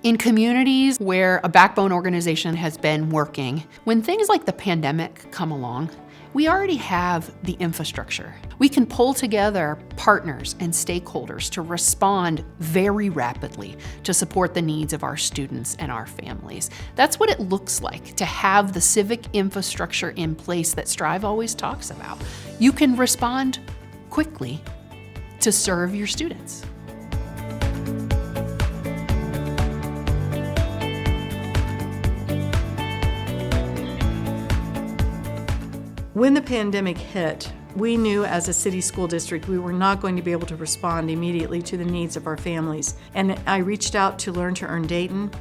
In communities where a backbone organization has been working, when things like the pandemic come along, we already have the infrastructure. We can pull together partners and stakeholders to respond very rapidly to support the needs of our students and our families. That's what it looks like to have the civic infrastructure in place that Strive always talks about. You can respond quickly to serve your students. When the pandemic hit, we knew as a city school district we were not going to be able to respond immediately to the needs of our families. And I reached out to Learn to Earn Dayton,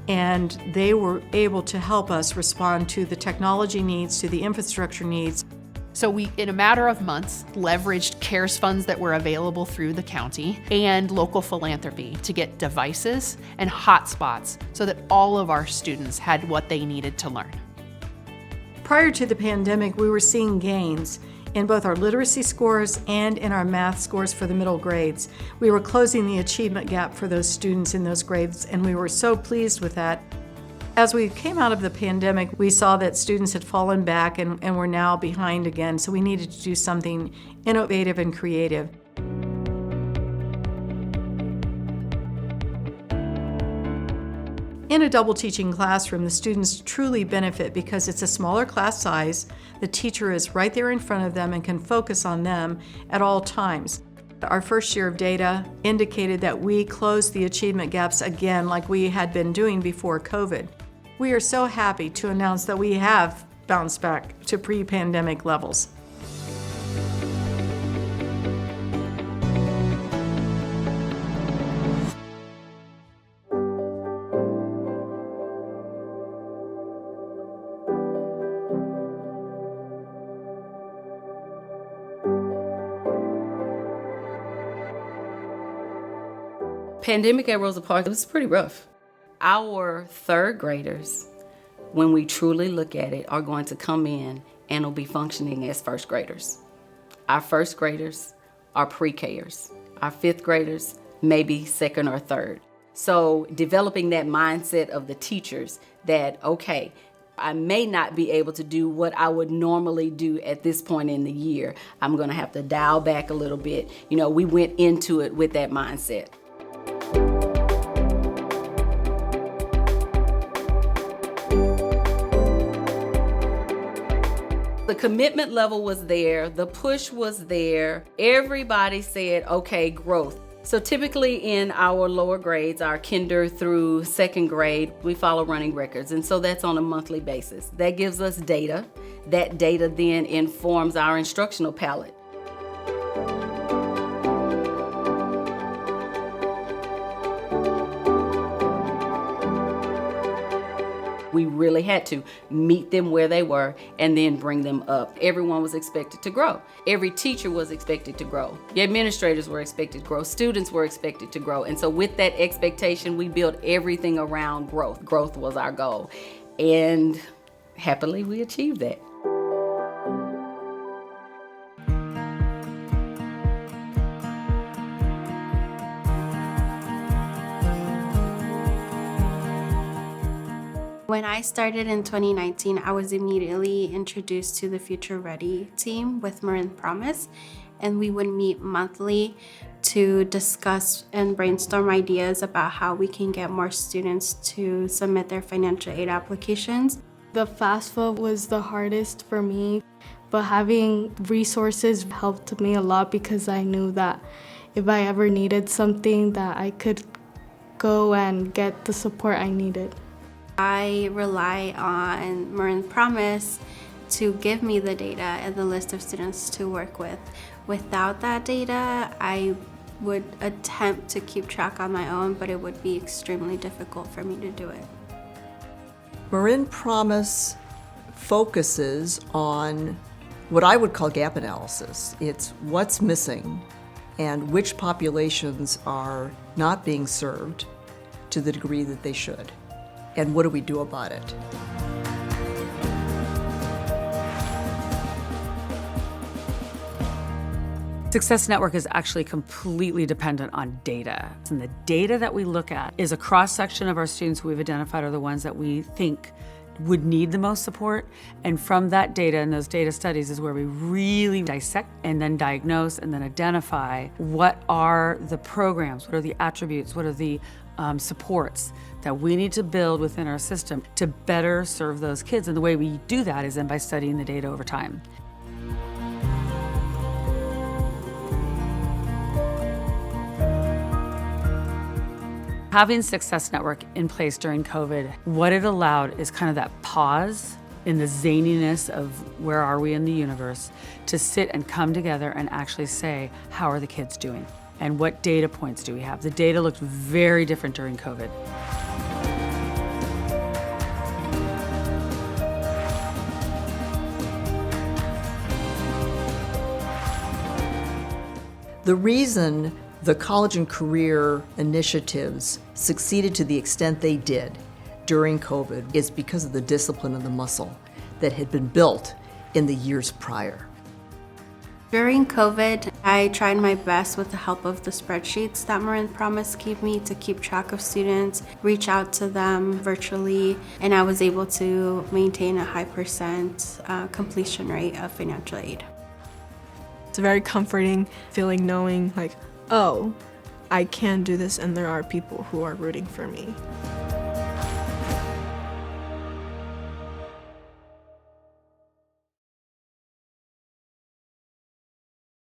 and they were able to help us respond to the technology needs, to the infrastructure needs. So we, in a matter of months, leveraged CARES funds that were available through the county and local philanthropy to get devices and hotspots so that all of our students had what they needed to learn. Prior to the pandemic, we were seeing gains in both our literacy scores and in our math scores for the middle grades. We were closing the achievement gap for those students in those grades, and we were so pleased with that. As we came out of the pandemic, we saw that students had fallen back and were now behind again, so we needed to do something innovative and creative. In a double teaching classroom, the students truly benefit because it's a smaller class size, the teacher is right there in front of them and can focus on them at all times. Our first year of data indicated that we closed the achievement gaps again like we had been doing before COVID. We are so happy to announce that we have bounced back to pre-pandemic levels. Pandemic at Rosa Parks, it was pretty rough. Our third graders, when we truly look at it, are going to come in and will be functioning as first graders. Our first graders are pre-Kers. Our fifth graders, maybe second or third. So developing that mindset of the teachers that, okay, I may not be able to do what I would normally do at this point in the year. I'm gonna have to dial back a little bit. You know, we went into it with that mindset. The commitment level was there, the push was there. Everybody said, okay, growth. So typically in our lower grades, our kinder through second grade, we follow running records. And so that's on a monthly basis. That gives us data. That data then informs our instructional palette. We really had to meet them where they were and then bring them up. Everyone was expected to grow. Every teacher was expected to grow. The administrators were expected to grow. Students were expected to grow. And so with that expectation, we built everything around growth. Growth was our goal. And happily, we achieved that. When I started in 2019, I was immediately introduced to the Future Ready team with Marin Promise, and we would meet monthly to discuss and brainstorm ideas about how we can get more students to submit their financial aid applications. The FAFSA was the hardest for me, but having resources helped me a lot because I knew that if I ever needed something that I could go and get the support I needed. I rely on Marin Promise to give me the data and the list of students to work with. Without that data, I would attempt to keep track on my own, but it would be extremely difficult for me to do it. Marin Promise focuses on what I would call gap analysis. It's what's missing and which populations are not being served to the degree that they should. And what do we do about it? Success Network is actually completely dependent on data. And the data that we look at is a cross-section of our students who we've identified are the ones that we think would need the most support. And from that data and those data studies is where we really dissect and then diagnose and then identify what are the programs, what are the attributes, what are the supports that we need to build within our system to better serve those kids. And the way we do that is then by studying the data over time. Having Success Network in place during COVID, what it allowed is kind of that pause in the zaniness of where are we in the universe to sit and come together and actually say, how are the kids doing? And what data points do we have? The data looked very different during COVID. The reason the college and career initiatives succeeded to the extent they did during COVID is because of the discipline and the muscle that had been built in the years prior. During COVID, I tried my best with the help of the spreadsheets that Marin Promise gave me to keep track of students, reach out to them virtually, and I was able to maintain a high percent completion rate of financial aid. It's a very comforting feeling knowing like, oh, I can do this and there are people who are rooting for me.